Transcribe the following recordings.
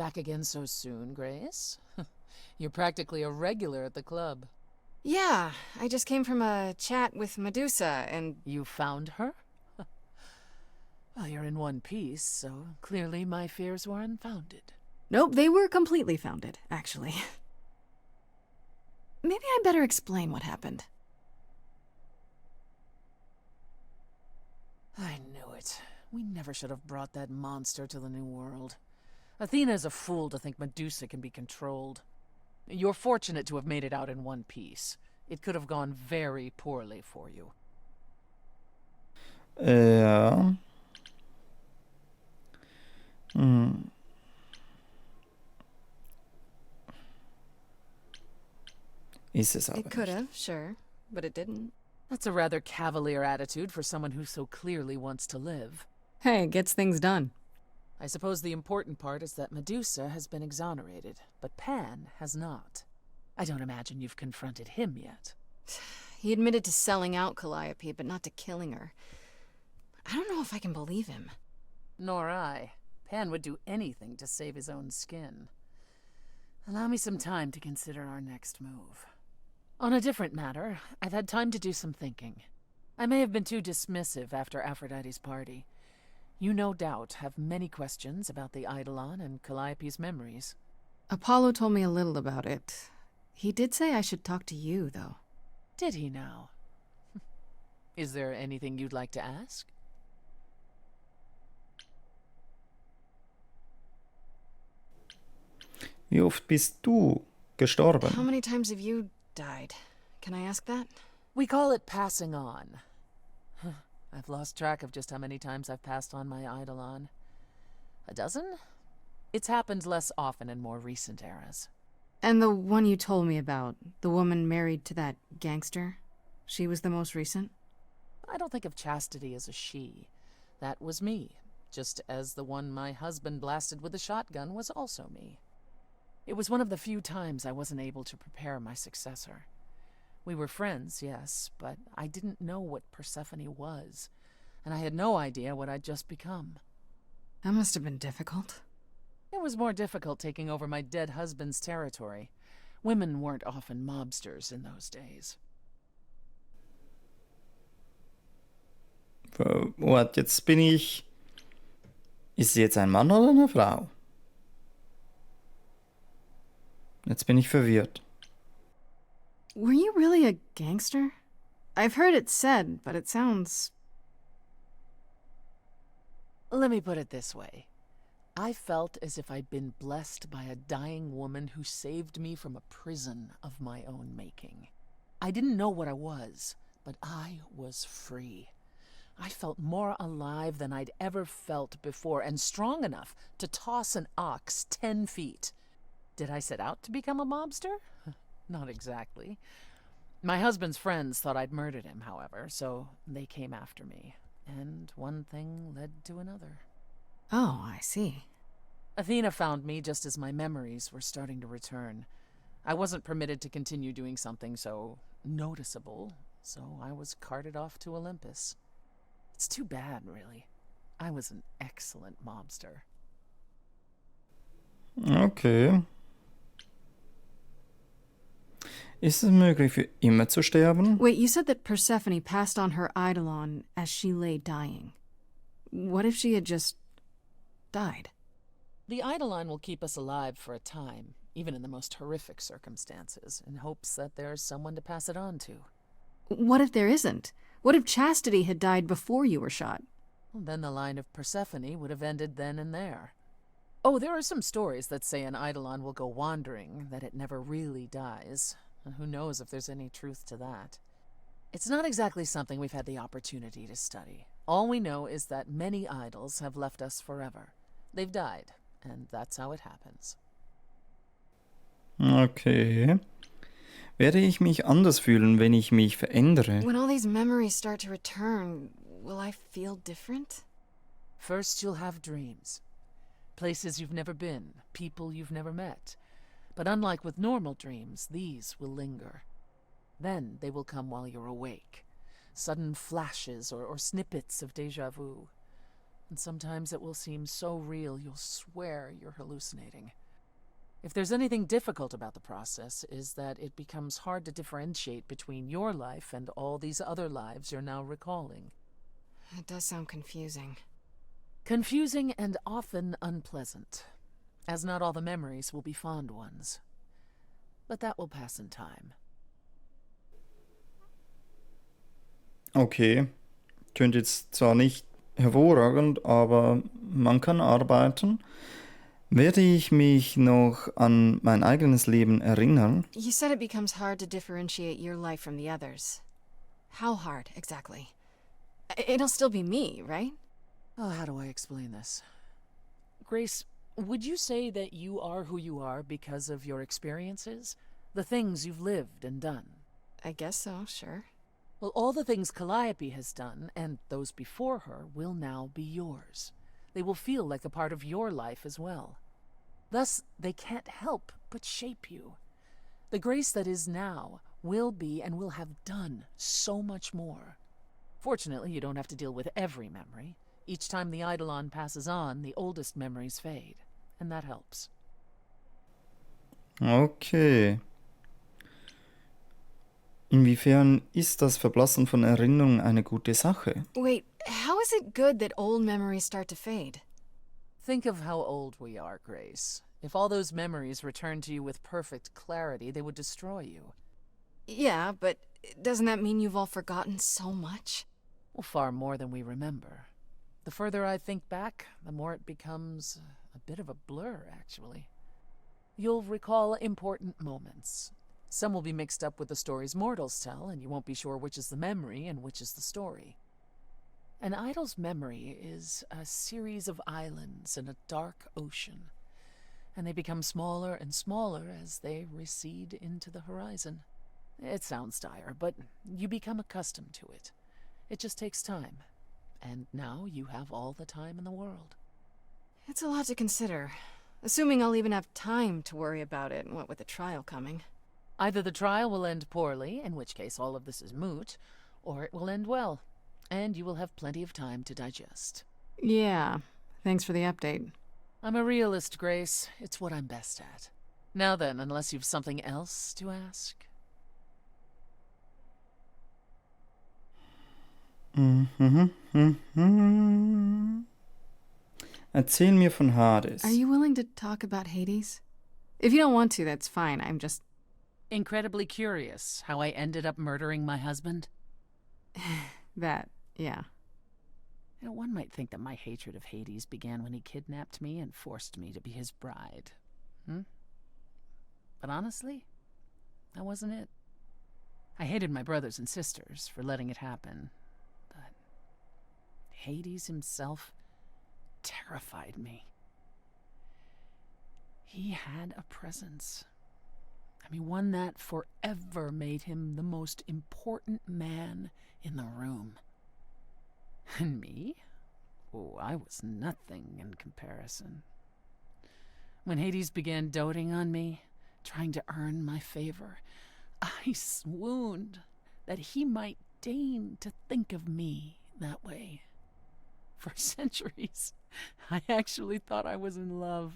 Back again so soon, Grace? You're practically a regular at the club. Yeah, I just came from a chat with Medusa, and... You found her? Well, you're in one piece, so clearly my fears were unfounded. Nope, they were completely founded, actually. Maybe I better explain what happened. I knew it. We never should have brought that monster to the New World. Athena's a fool to think Medusa can be controlled. You're fortunate to have made it out in one piece. It could have gone very poorly for you. Ja. Ist es aber It could nicht. have, sure, but it didn't. That's a rather cavalier attitude for someone who so clearly wants to live. Hey, gets things done. I suppose the important part is that Medusa has been exonerated, but Pan has not. I don't imagine you've confronted him yet. He admitted to selling out Calliope, but not to killing her. I don't know if I can believe him. Nor I. Pan would do anything to save his own skin. Allow me some time to consider our next move. On a different matter, I've had time to do some thinking. I may have been too dismissive after Aphrodite's party. You no doubt have many questions about the Eidolon and Calliope's memories. Apollo told me a little about it. He did say I should talk to you, though. Did he now? Is there anything you'd like to ask? Wie oft bist du gestorben? How many times have you died? Can I ask that? We call it passing on. I've lost track of just how many times I've passed on my Eidolon. A dozen? It's happened less often in more recent eras. And the one you told me about, the woman married to that gangster? She was the most recent? I don't think of Chastity as a she. That was me, just as the one my husband blasted with a shotgun was also me. It was one of the few times I wasn't able to prepare my successor. We were friends, yes, but I didn't know what Persephone was, and I had no idea what I'd just become. That must have been difficult. It was more difficult taking over my dead husband's territory. Women weren't often mobsters in those days. Warte, jetzt bin ich... Ist sie jetzt ein Mann oder eine Frau? Jetzt bin ich verwirrt. Were you really a gangster? I've heard it said, but it sounds... Let me put it this way. I felt as if I'd been blessed by a dying woman who saved me from a prison of my own making. I didn't know what I was, but I was free. I felt more alive than I'd ever felt before, and strong enough to toss an ox 10 feet. Did I set out to become a mobster? Not exactly. My husband's friends thought I'd murdered him, however, so they came after me. And one thing led to another. Oh, I see. Athena found me just as my memories were starting to return. I wasn't permitted to continue doing something so noticeable, so I was carted off to Olympus. It's too bad, really. I was an excellent mobster. Okay. Ist es möglich, für immer zu sterben? Wait, you said that Persephone passed on her Eidolon as she lay dying. What if she had just died? The Eidolon will keep us alive for a time, even in the most horrific circumstances, in hopes that there's someone to pass it on to. What if there isn't? What if Chastity had died before you were shot? Well, then the line of Persephone would have ended then and there. Oh, there are some stories that say an Eidolon will go wandering, that it never really dies. And who knows if there's any truth to that. It's not exactly something we've had the opportunity to study. All we know is that many idols have left us forever. They've died, and that's how it happens. Okay. Werde ich mich anders fühlen, wenn ich mich verändere? When all these memories start to return, will I feel different? First, you'll have dreams. Places you've never been, people you've never met. But unlike with normal dreams, these will linger. Then they will come while you're awake. Sudden flashes or snippets of déjà vu. And sometimes it will seem so real you'll swear you're hallucinating. If there's anything difficult about the process, is that it becomes hard to differentiate between your life and all these other lives you're now recalling. It does sound confusing. Confusing and often unpleasant, as not all the memories will be fond ones. But that will pass in time. Okay. Tönt jetzt zwar nicht hervorragend, aber man kann arbeiten. Werde ich mich noch an mein eigenes Leben erinnern? You said it becomes hard to differentiate your life from the others. How hard, exactly? It'll still be me, right? Oh, how do I explain this? Grace, would you say that you are who you are because of your experiences? The things you've lived and done? I guess so, sure. Well, all the things Calliope has done, and those before her, will now be yours. They will feel like a part of your life as well. Thus, they can't help but shape you. The Grace that is now will be and will have done so much more. Fortunately, you don't have to deal with every memory. Each time the Eidolon passes on, the oldest memories fade, and that helps. Okay. Inwiefern ist das Verblassen von Erinnerungen eine gute Sache? Wait, how is it good that old memories start to fade? Think of how old we are, Grace. If all those memories returned to you with perfect clarity, they would destroy you. Yeah, but doesn't that mean you've all forgotten so much? Well, far more than we remember. The further I think back, the more it becomes a bit of a blur, actually. You'll recall important moments. Some will be mixed up with the stories mortals tell, and you won't be sure which is the memory and which is the story. An idol's memory is a series of islands in a dark ocean, and they become smaller and smaller as they recede into the horizon. It sounds dire, but you become accustomed to it. It just takes time, and now you have all the time in the world. It's a lot to consider. Assuming I'll even have time to worry about it, what with the trial coming. Either the trial will end poorly, in which case all of this is moot, or it will end well, and you will have plenty of time to digest. Yeah, thanks for the update. I'm a realist, Grace. It's what I'm best at. Now then, unless you've something else to ask. Erzähl mir von Hades. Are you willing to talk about Hades? If you don't want to, that's fine. I'm just... Incredibly curious how I ended up murdering my husband. that, yeah. You know, one might think that my hatred of Hades began when he kidnapped me and forced me to be his bride. But honestly, that wasn't it. I hated my brothers and sisters for letting it happen, but Hades himself terrified me. He had a presence. I mean, one that forever made him the most important man in the room. And me? Oh, I was nothing in comparison. When Hades began doting on me, trying to earn my favor, I swooned that he might deign to think of me that way. For centuries, I actually thought I was in love,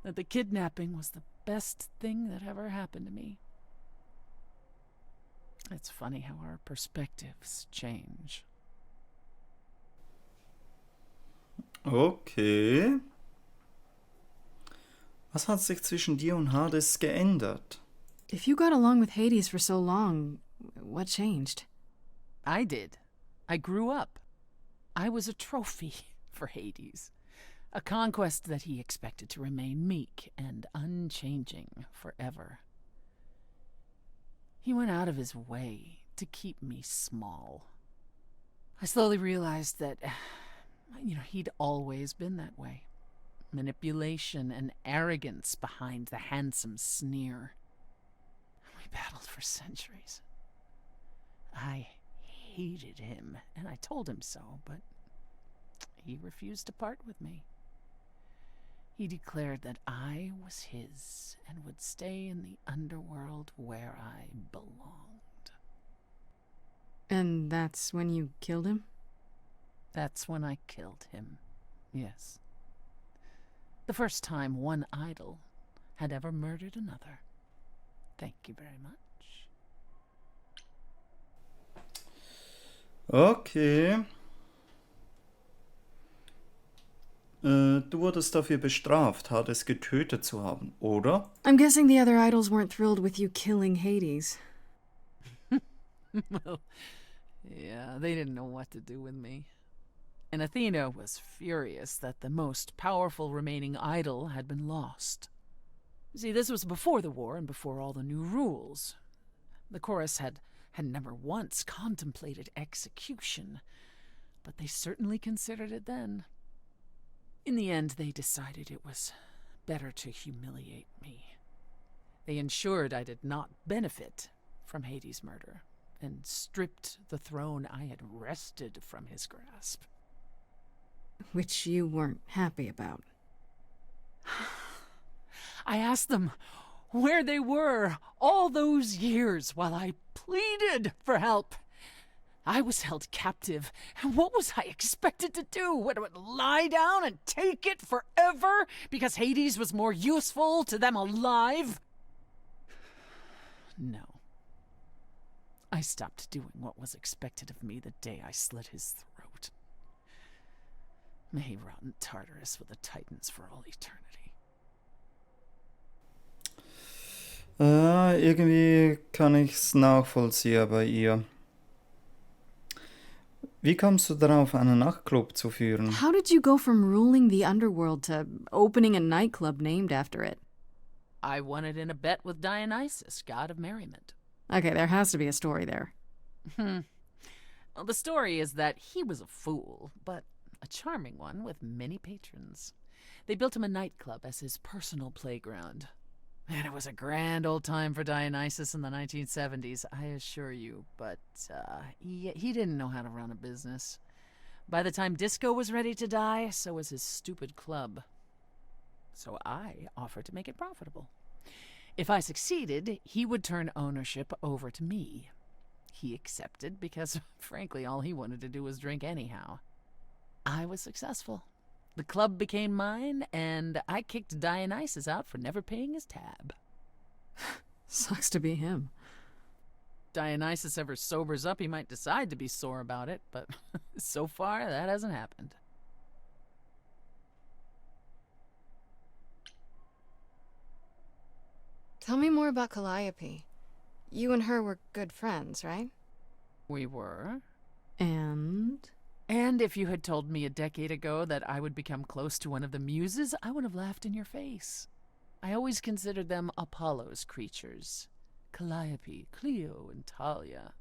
that the kidnapping was the best thing that ever happened to me. It's funny how our perspectives change. Okay. Was hat sich zwischen dir und Hades geändert? If you got along with Hades for so long, what changed? I did. I grew up. I was a trophy for Hades. A conquest that he expected to remain meek and unchanging forever. He went out of his way to keep me small. I slowly realized that, he'd always been that way. Manipulation and arrogance behind the handsome sneer. We battled for centuries. I hated him, and I told him so, but he refused to part with me. He declared that I was his and would stay in the underworld where I belonged. And that's when you killed him? That's when I killed him. Yes. The first time one idol had ever murdered another. Thank you very much. Okay. Du wurdest dafür bestraft, Hades getötet zu haben, oder? I'm guessing the other idols weren't thrilled with you killing Hades. Well, yeah, they didn't know what to do with me. And Athena was furious that the most powerful remaining idol had been lost. See, this was before the war and before all the new rules. The chorus had never once contemplated execution, but they certainly considered it then. In the end, they decided it was better to humiliate me. They ensured I did not benefit from Hades' murder, and stripped the throne I had wrested from his grasp. Which you weren't happy about. I asked them where they were all those years while I pleaded for help. I was held captive, and what was I expected to do? Would I lie down and take it forever because Hades was more useful to them alive? No. I stopped doing what was expected of me the day I slit his throat. May he rot in Tartarus with the Titans for all eternity. Irgendwie kann ich's nachvollziehen bei ihr. Wie kommst du darauf, einen Nachtclub zu führen? How did you go from ruling the underworld to opening a nightclub named after it? I won it in a bet with Dionysus, god of merriment. Okay, there has to be a story there. Well, the story is that he was a fool, but a charming one with many patrons. They built him a nightclub as his personal playground. And it was a grand old time for Dionysus in the 1970s, I assure you. But he didn't know how to run a business. By the time disco was ready to die, so was his stupid club. So I offered to make it profitable. If I succeeded, he would turn ownership over to me. He accepted because, frankly, all he wanted to do was drink anyhow. I was successful. The club became mine, and I kicked Dionysus out for never paying his tab. Sucks to be him. Dionysus ever sobers up, he might decide to be sore about it, but so far that hasn't happened. Tell me more about Calliope. You and her were good friends, right? We were. And? And if you had told me a decade ago that I would become close to one of the muses, I would have laughed in your face. I always considered them Apollo's creatures. Calliope, Clio, and Talia.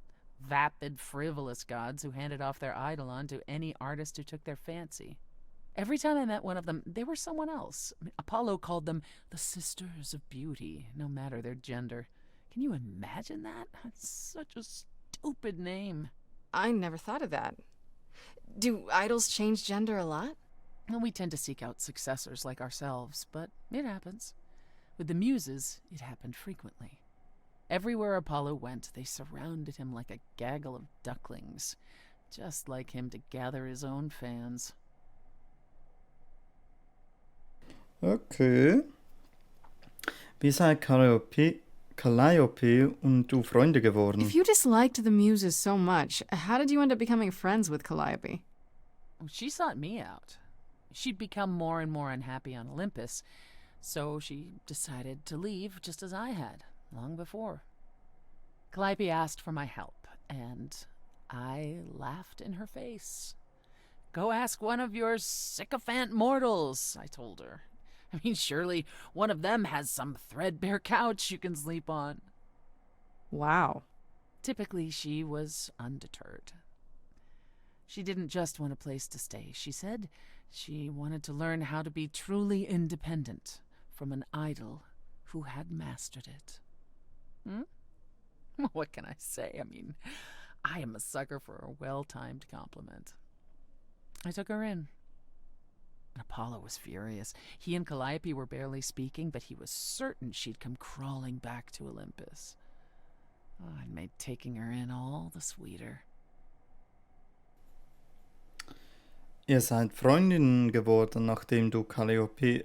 Vapid, frivolous gods who handed off their eidolon to any artist who took their fancy. Every time I met one of them, they were someone else. Apollo called them the Sisters of Beauty, no matter their gender. Can you imagine that? That's such a stupid name. I never thought of that. Do idols change gender a lot? Well, we tend to seek out successors like ourselves, but it happens. With the muses, it happened frequently. Everywhere Apollo went, they surrounded him like a gaggle of ducklings, just like him to gather his own fans. Okay. Wie seid Calliope und du Freunde geworden? If you disliked the muses so much, how did you end up becoming friends with Calliope? She sought me out. She'd become more and more unhappy on Olympus, so she decided to leave just as I had, long before. Calliope asked for my help, and I laughed in her face. Go ask one of your sycophant mortals, I told her. I mean, surely one of them has some threadbare couch you can sleep on. Wow. Typically, she was undeterred. She didn't just want a place to stay. She said she wanted to learn how to be truly independent from an idol who had mastered it. What can I say? I mean, I am a sucker for a well-timed compliment. I took her in. Apollo was furious. He and Calliope were barely speaking, but he was certain she'd come crawling back to Olympus. Oh, it made taking her in all the sweeter. Ihr seid Freundinnen geworden, nachdem du Calliope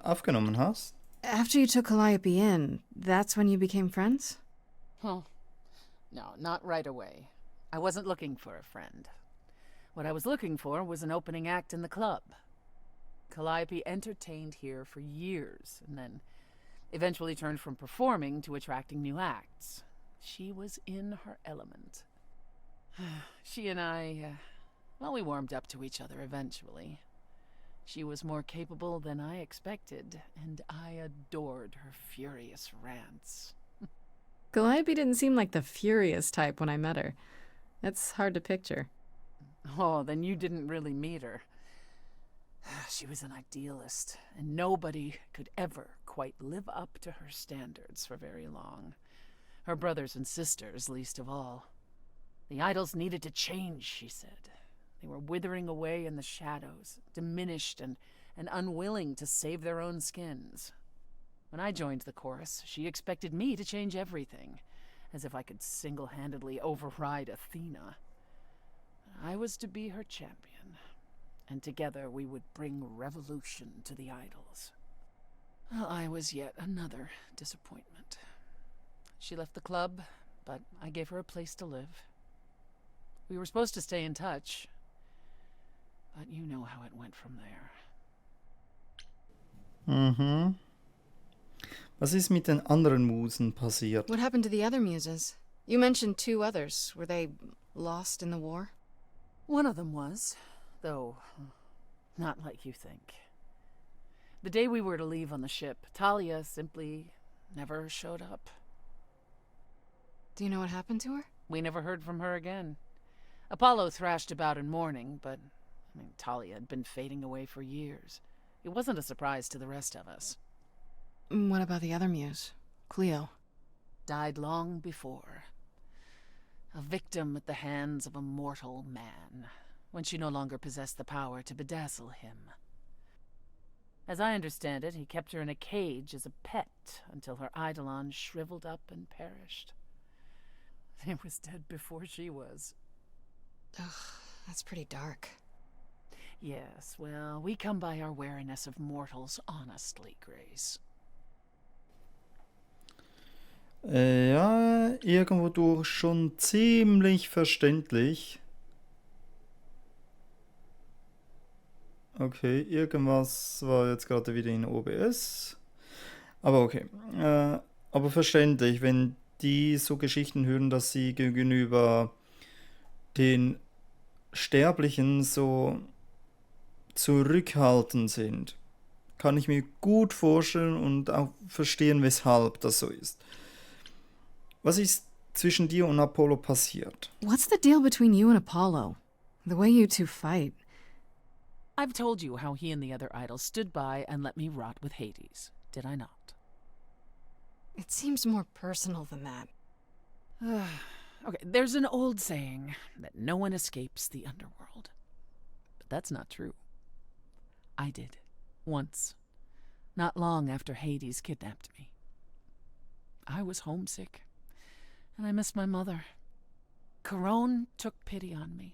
aufgenommen hast? After you took Calliope in, that's when you became friends? Well, no, not right away. I wasn't looking for a friend. What I was looking for was an opening act in the club. Calliope entertained here for years, and then eventually turned from performing to attracting new acts. She was in her element. She and I, well, we warmed up to each other eventually. She was more capable than I expected, and I adored her furious rants. Calliope didn't seem like the furious type when I met her. It's hard to picture. Oh, then you didn't really meet her. She was an idealist, and nobody could ever quite live up to her standards for very long. Her brothers and sisters, least of all. The idols needed to change, she said. They were withering away in the shadows, diminished and unwilling to save their own skins. When I joined the chorus, she expected me to change everything, as if I could single-handedly override Athena. I was to be her champion, and together we would bring revolution to the idols. Well, I was yet another disappointment. She left the club, but I gave her a place to live. We were supposed to stay in touch, but you know how it went from there. Mhm. Was ist mit den anderen Musen passiert? What happened to the other muses? You mentioned 2 others. Were they lost in the war? One of them was, though not like you think. The day we were to leave on the ship, Talia simply never showed up. Do you know what happened to her? We never heard from her again. Apollo thrashed about in mourning, but Talia had been fading away for years. It wasn't a surprise to the rest of us. What about the other muse? Cleo. Died long before. A victim at the hands of a mortal man, when she no longer possessed the power to bedazzle him. As I understand it, he kept her in a cage as a pet until her eidolon shriveled up and perished. He was dead before she was. Ugh, that's pretty dark. Yes, well, we come by our wariness of mortals honestly, Grace. Ja, irgendwo durch schon ziemlich verständlich. Okay, irgendwas war jetzt gerade wieder in OBS. Aber okay. Aber verständlich, wenn die so Geschichten hören, dass sie gegenüber den Sterblichen so zurückhaltend sind. Kann ich mir gut vorstellen und auch verstehen, weshalb das so ist. Was ist zwischen dir und Apollo passiert? What's the deal between you and Apollo? The way you 2 fight. I've told you how he and the other idols stood by and let me rot with Hades, did I not? It seems more personal than that. Okay, there's an old saying that no one escapes the underworld. But that's not true. I did. Once. Not long after Hades kidnapped me. I was homesick, and I missed my mother. Charon took pity on me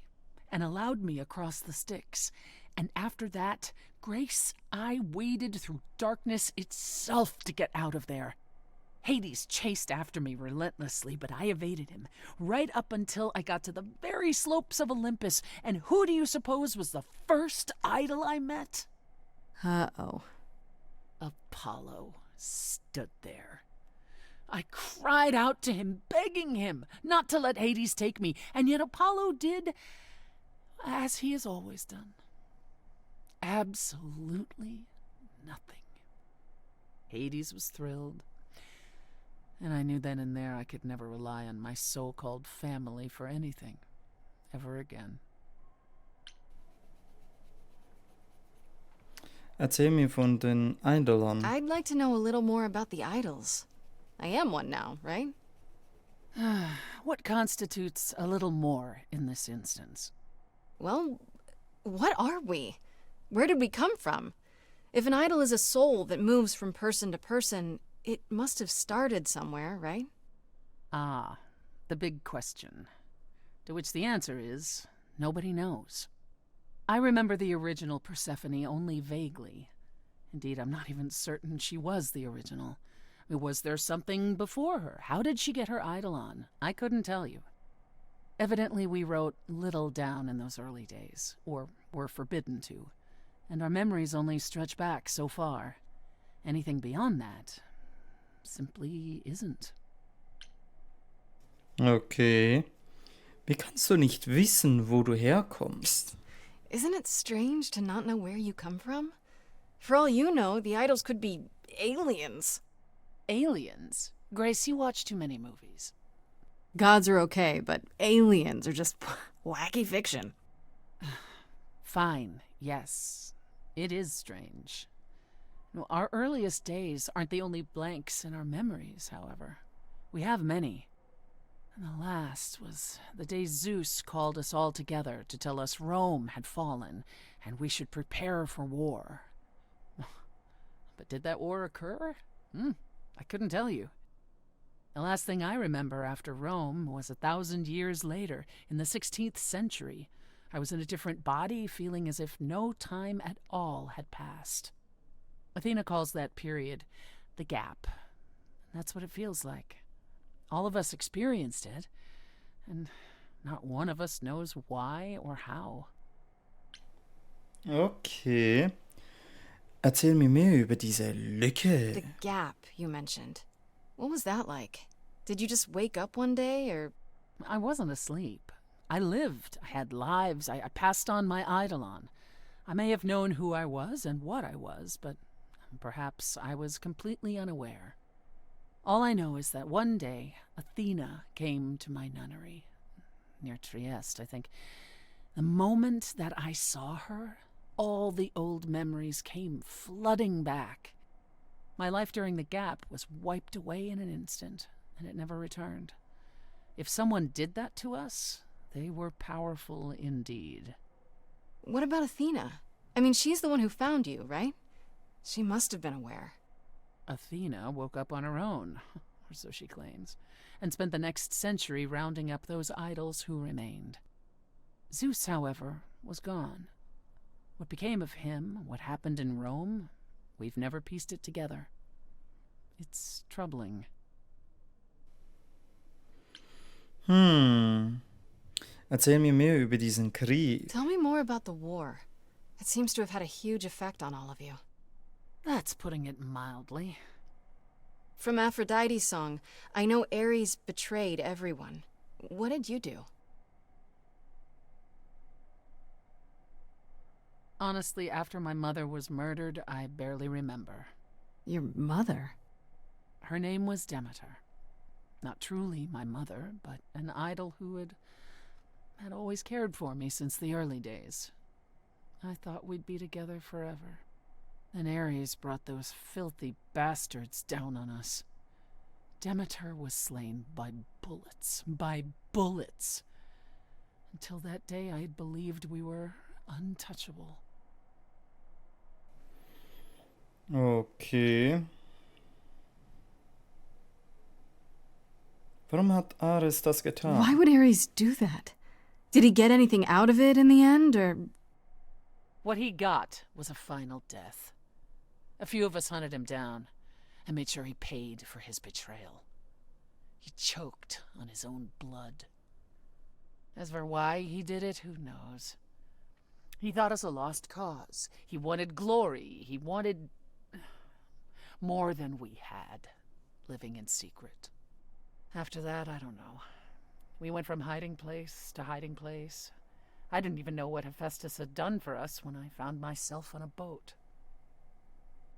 and allowed me across the Styx. And after that, Grace, I waded through darkness itself to get out of there. Hades chased after me relentlessly, but I evaded him, right up until I got to the very slopes of Olympus. And who do you suppose was the first idol I met? Uh-oh. Apollo stood there. I cried out to him, begging him not to let Hades take me, and yet Apollo did as he has always done. Absolutely nothing. Hades was thrilled, and I knew then and there I could never rely on my so-called family for anything, ever again. Erzähl mir von den Eidolon. I'd like to know a little more about the idols. I am one now, right? What constitutes a little more in this instance? Well, what are we? Where did we come from? If an idol is a soul that moves from person to person, it must have started somewhere, right? Ah, the big question, to which the answer is nobody knows. I remember the original Persephone only vaguely. Indeed, I'm not even certain she was the original. Was there something before her? How did she get her eidolon? I couldn't tell you. Evidently, we wrote little down in those early days, or were forbidden to, and our memories only stretch back so far. Anything beyond that simply isn't. Okay. Wie kannst du nicht wissen, wo du herkommst? Isn't it strange to not know where you come from? For all you know, the idols could be aliens. Aliens? Grace, you watch too many movies. Gods are okay, but aliens are just wacky fiction. Fine, yes. It is strange. No, our earliest days aren't the only blanks in our memories, however. We have many. And the last was the day Zeus called us all together to tell us Rome had fallen and we should prepare for war. But did that war occur? I couldn't tell you. The last thing I remember after Rome was 1,000 years later, in the 16th century. I was in a different body, feeling as if no time at all had passed. Athena calls that period the gap. That's what it feels like. All of us experienced it, and not one of us knows why or how. Okay. Erzähl mir mehr über diese Lücke. The gap you mentioned. What was that like? Did you just wake up one day, or... I wasn't asleep. I lived. I had lives. I passed on my eidolon. I may have known who I was and what I was, but perhaps I was completely unaware. All I know is that one day, Athena came to my nunnery, near Trieste, I think. The moment that I saw her, all the old memories came flooding back. My life during the gap was wiped away in an instant, and it never returned. If someone did that to us, they were powerful indeed. What about Athena? I mean, she's the one who found you, right? She must have been aware. Athena woke up on her own, or so she claims, and spent the next century rounding up those idols who remained. Zeus, however, was gone. What became of him, what happened in Rome, we've never pieced it together. It's troubling. Erzähl mir mehr über diesen Krieg. Tell me more about the war. It seems to have had a huge effect on all of you. That's putting it mildly. From Aphrodite's song, I know Ares betrayed everyone. What did you do? Honestly, after my mother was murdered, I barely remember. Your mother? Her name was Demeter. Not truly my mother, but an idol who had always cared for me since the early days. I thought we'd be together forever. Then Ares brought those filthy bastards down on us. Demeter was slain by bullets. By bullets. Until that day, I had believed we were untouchable. Okay. Warum hat Ares das getan? Why would Ares do that? Did he get anything out of it in the end, or... What he got was a final death. A few of us hunted him down and made sure he paid for his betrayal. He choked on his own blood. As for why he did it, who knows? He thought us a lost cause. He wanted glory. He wanted more than we had, living in secret. After that, I don't know. We went from hiding place to hiding place. I didn't even know what Hephaestus had done for us when I found myself on a boat.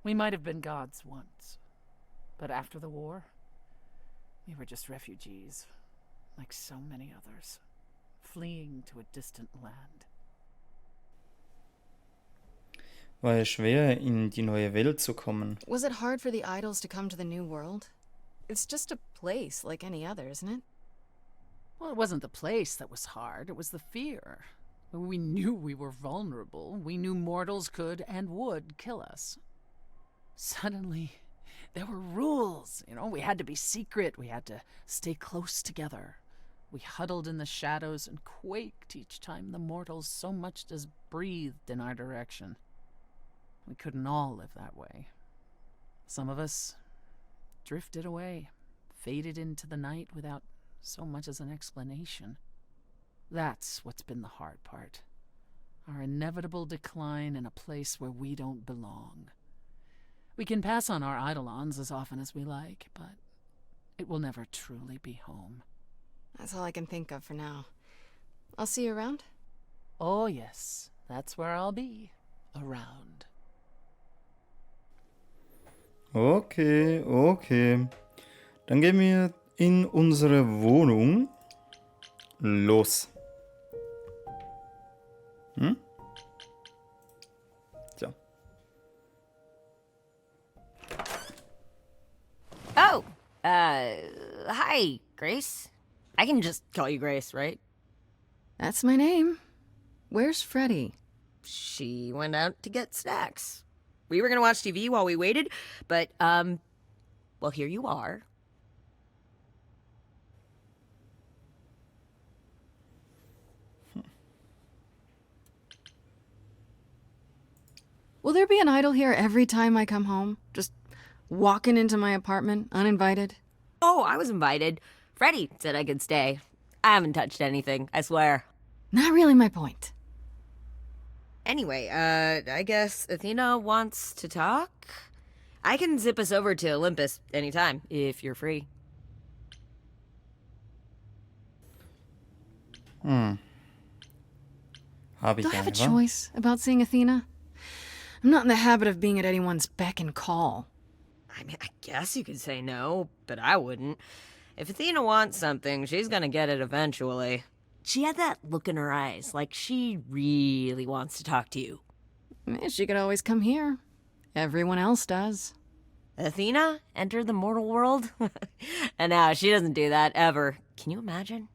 We might have been gods once, but after the war, we were just refugees, like so many others, fleeing to a distant land. War es schwer, in die neue Welt zu kommen? Was it hard for the idols to come to the new world? It's just a place like any other, isn't it? Well, it wasn't the place that was hard, it was the fear. We knew we were vulnerable. We knew mortals could and would kill us. Suddenly, there were rules. We had to be secret. We had to stay close together. We huddled in the shadows and quaked each time the mortals so much as breathed in our direction. We couldn't all live that way. Some of us drifted away, faded into the night without so much as an explanation. That's what's been the hard part. Our inevitable decline in a place where we don't belong. We can pass on our eidolons as often as we like, but it will never truly be home. That's all I can think of for now. I'll see you around. Oh yes, that's where I'll be. Around. Okay, okay. Dann gehen wir in unsere Wohnung. Los. Hm? Tja. Oh, hi, Grace. I can just call you Grace, right? That's my name. Where's Freddie? She went out to get snacks. We were gonna watch TV while we waited, but, well, here you are. Will there be an idol here every time I come home? Just walking into my apartment, uninvited? Oh, I was invited. Freddie said I could stay. I haven't touched anything, I swear. Not really my point. Anyway, I guess Athena wants to talk? I can zip us over to Olympus anytime, if you're free. Habe ich Do I have a eine, wa? choice about seeing Athena? I'm not in the habit of being at anyone's beck and call. I mean, I guess you could say no, but I wouldn't. If Athena wants something, she's gonna get it eventually. She had that look in her eyes, like she really wants to talk to you. She could always come here. Everyone else does. Athena entered the mortal world? And now she doesn't do that ever. Can you imagine?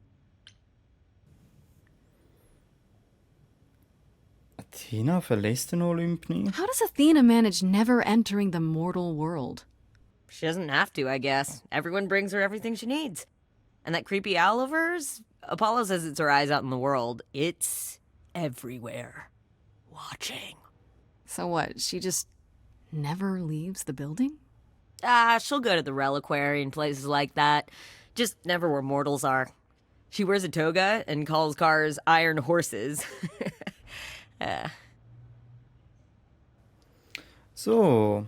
Athena verlässt den Olymp nie? How does Athena manage never entering the mortal world? She doesn't have to, I guess. Everyone brings her everything she needs. And that creepy owl of hers? Apollo says it's her eyes out in the world. It's everywhere. Watching. So what, she just never leaves the building? She'll go to the reliquary and places like that. Just never where mortals are. She wears a toga and calls cars iron horses. So,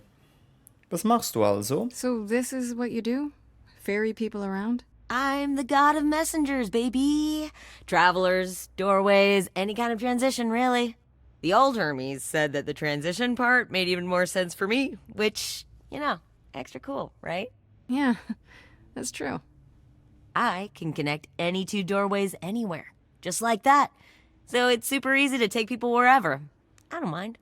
was machst du also? So this is what you do? Ferry people around? I'm the god of messengers, baby. Travelers, doorways, any kind of transition, really. The old Hermes said that the transition part made even more sense for me, which, you know, extra cool, right? Yeah, that's true. I can connect any two doorways anywhere, just like that. So it's super easy to take people wherever. I don't mind.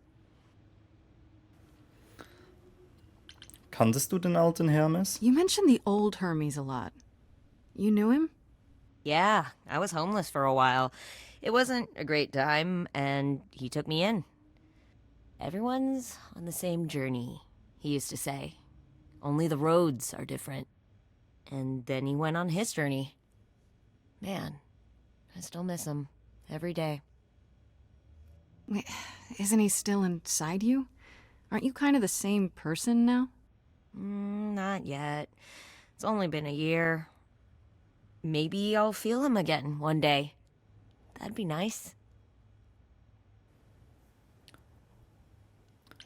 Kanntest du den alten Hermes? You mentioned the old Hermes a lot. You knew him? Yeah, I was homeless for a while. It wasn't a great time, and he took me in. Everyone's on the same journey, he used to say. Only the roads are different. And then he went on his journey. Man, I still miss him every day. Wait, isn't he still inside you? Aren't you kind of the same person now? Not yet. It's only been a year. Maybe I'll feel him again one day. That'd be nice.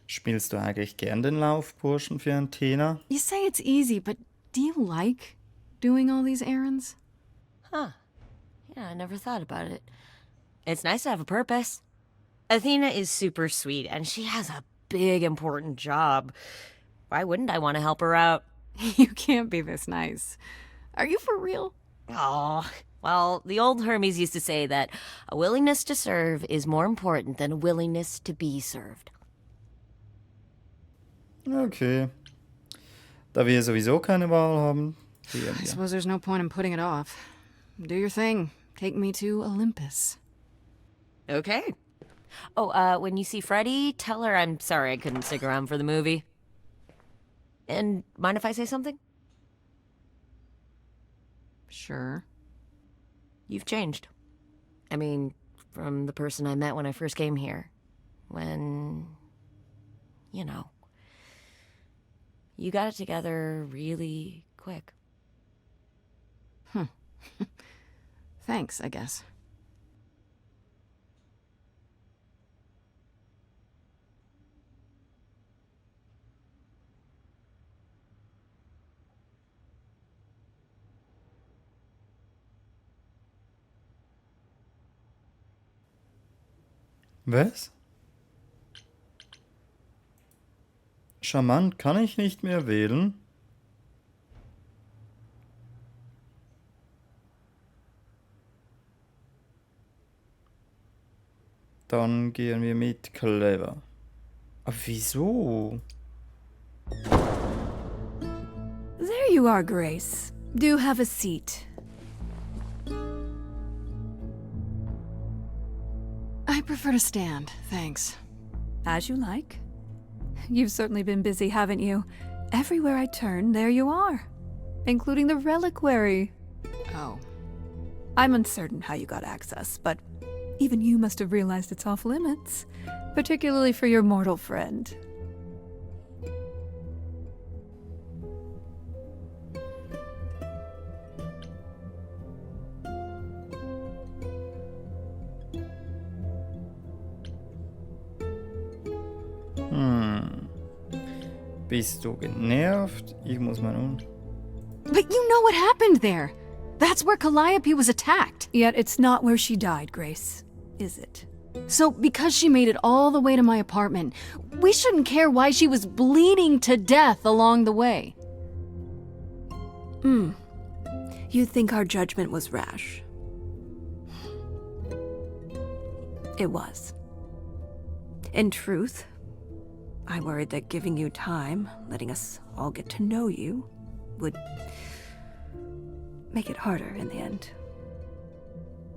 Spielst du eigentlich gern den Laufburschen für Athena? You say it's easy, but do you like doing all these errands? Huh. Yeah, I never thought about it. It's nice to have a purpose. Athena is super sweet, and she has a big, important job. Why wouldn't I want to help her out? You can't be this nice. Are you for real? Oh, well, the old Hermes used to say that a willingness to serve is more important than a willingness to be served. Okay. Da wir sowieso keine Wahl haben, gehen I wir. suppose there's no point in putting it off. Do your thing. Take me to Olympus. Okay. Oh, when you see Freddie, tell her I'm sorry I couldn't stick around for the movie. And mind if I say something? Sure. You've changed. I mean, from the person I met when I first came here. When, you know, you got it together really quick. Thanks, I guess. Was? Charmant kann ich nicht mehr wählen. Dann gehen wir mit clever. Aber wieso? There you are, Grace. Do have a seat. I prefer to stand, thanks. As you like. You've certainly been busy, haven't you? Everywhere I turn, there you are. Including the reliquary. Oh. I'm uncertain how you got access, but even you must have realized it's off limits. Particularly for your mortal friend. Bist du genervt? Ich muss mal nun. But you know what happened there! That's where Calliope was attacked. Yet it's not where she died, Grace, is it? So, because she made it all the way to my apartment, we shouldn't care why she was bleeding to death along the way. You think our judgment was rash? It was. In truth, I worried that giving you time, letting us all get to know you, would make it harder in the end.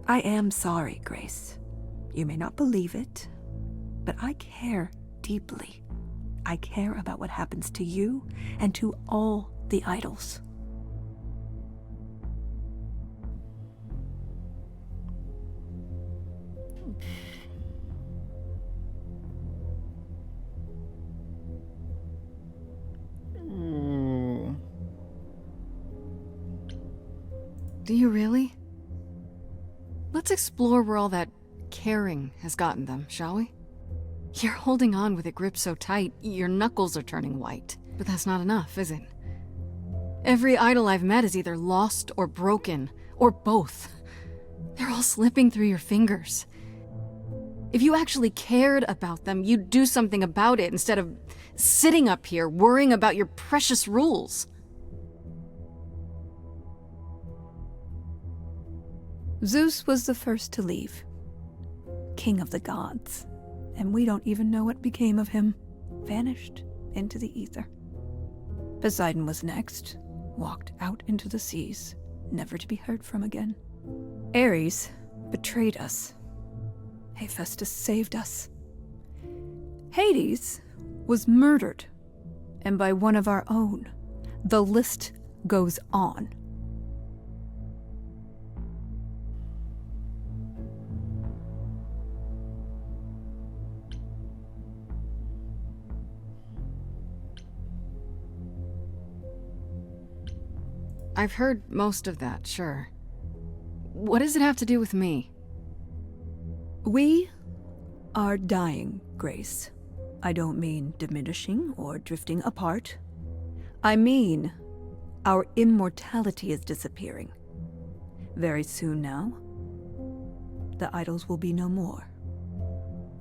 I am sorry, Grace. You may not believe it, but I care deeply. I care about what happens to you and to all the idols. Do you really? Let's explore where all that caring has gotten them, shall we? You're holding on with a grip so tight, your knuckles are turning white. But that's not enough, is it? Every idol I've met is either lost or broken, or both. They're all slipping through your fingers. If you actually cared about them, you'd do something about it instead of sitting up here worrying about your precious rules. Zeus was the first to leave. King of the gods. And we don't even know what became of him. Vanished into the ether. Poseidon was next. Walked out into the seas, never to be heard from again. Ares betrayed us. Hephaestus saved us. Hades was murdered. And by one of our own. The list goes on. I've heard most of that, sure. What does it have to do with me? We are dying, Grace. I don't mean diminishing or drifting apart. I mean our immortality is disappearing. Very soon now, the idols will be no more.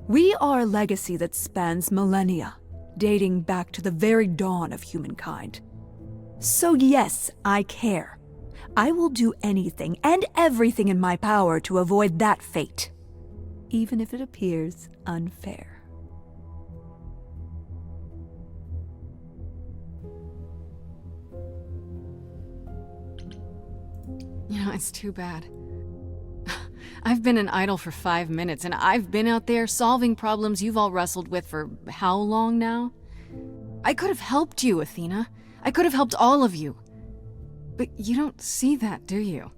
We are a legacy that spans millennia, dating back to the very dawn of humankind. So yes, I care. I will do anything and everything in my power to avoid that fate, even if it appears unfair. You know, it's too bad. I've been an idol for 5 minutes, and I've been out there solving problems you've all wrestled with for how long now? I could have helped you, Athena. I could have helped all of you. But you don't see that, do you?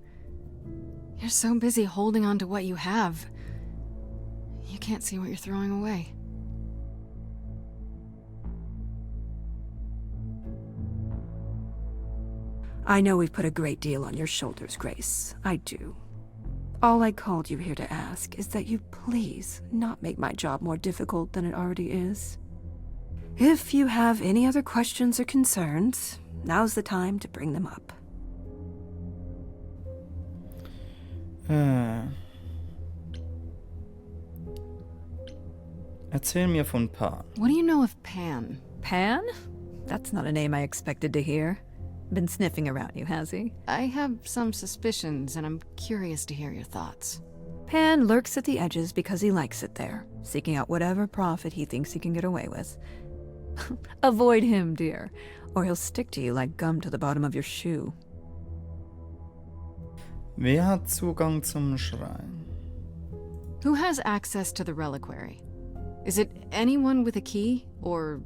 You're so busy holding on to what you have. You can't see what you're throwing away. I know we've put a great deal on your shoulders, Grace. I do. All I called you here to ask is that you please not make my job more difficult than it already is. If you have any other questions or concerns, now's the time to bring them up. Erzähl mir von Pan. What do you know of Pan? Pan? That's not a name I expected to hear. Been sniffing around you, has he? I have some suspicions, and I'm curious to hear your thoughts. Pan lurks at the edges because he likes it there, seeking out whatever profit he thinks he can get away with. Avoid him, dear, or he'll stick to you like gum to the bottom of your shoe. Wer hat Zugang zum Schrein? Who has access to the reliquary? Is it anyone with a key, or...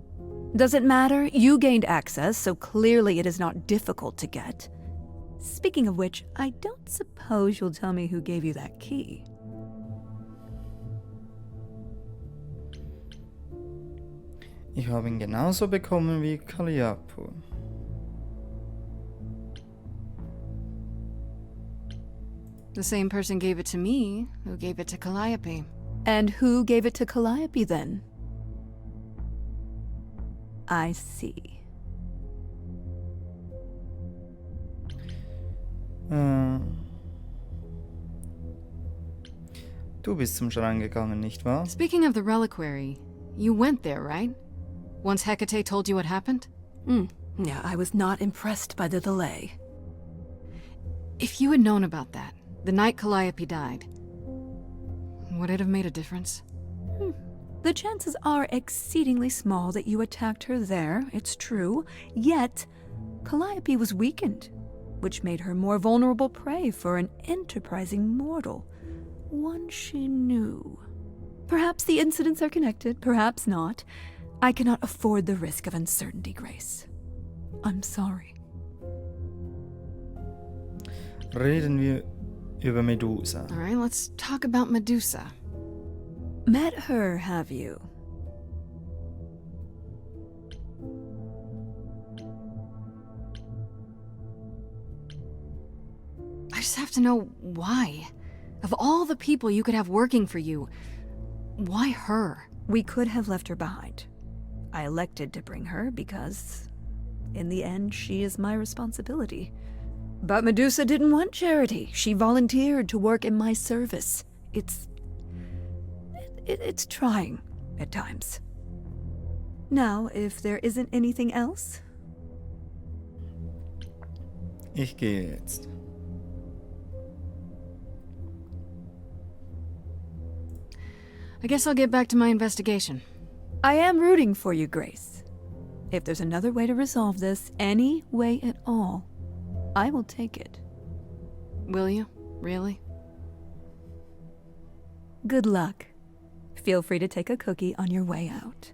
Does it matter? You gained access, so clearly it is not difficult to get. Speaking of which, I don't suppose you'll tell me who gave you that key. Ich habe ihn genauso bekommen wie Calliope. The same person gave it to me, who gave it to Calliope. And who gave it to Calliope then? I see. Du bist zum Schrein gegangen, nicht wahr? Speaking of the reliquary, you went there, right? Once Hecate told you what happened? Yeah, I was not impressed by the delay. If you had known about that, the night Calliope died, would it have made a difference? The chances are exceedingly small that you attacked her there, it's true. Yet, Calliope was weakened, which made her more vulnerable prey for an enterprising mortal. One she knew. Perhaps the incidents are connected, perhaps not. I cannot afford the risk of uncertainty, Grace. I'm sorry. Reden wir über Medusa. All right, let's talk about Medusa. Met her, have you? I just have to know why. Of all the people you could have working for you, why her? We could have left her behind. I elected to bring her because, in the end, she is my responsibility. But Medusa didn't want charity. She volunteered to work in my service. It's trying at times. Now, if there isn't anything else... Ich gehe jetzt. I guess I'll get back to my investigation. I am rooting for you, Grace. If there's another way to resolve this, any way at all, I will take it. Will you? Really? Good luck. Feel free to take a cookie on your way out.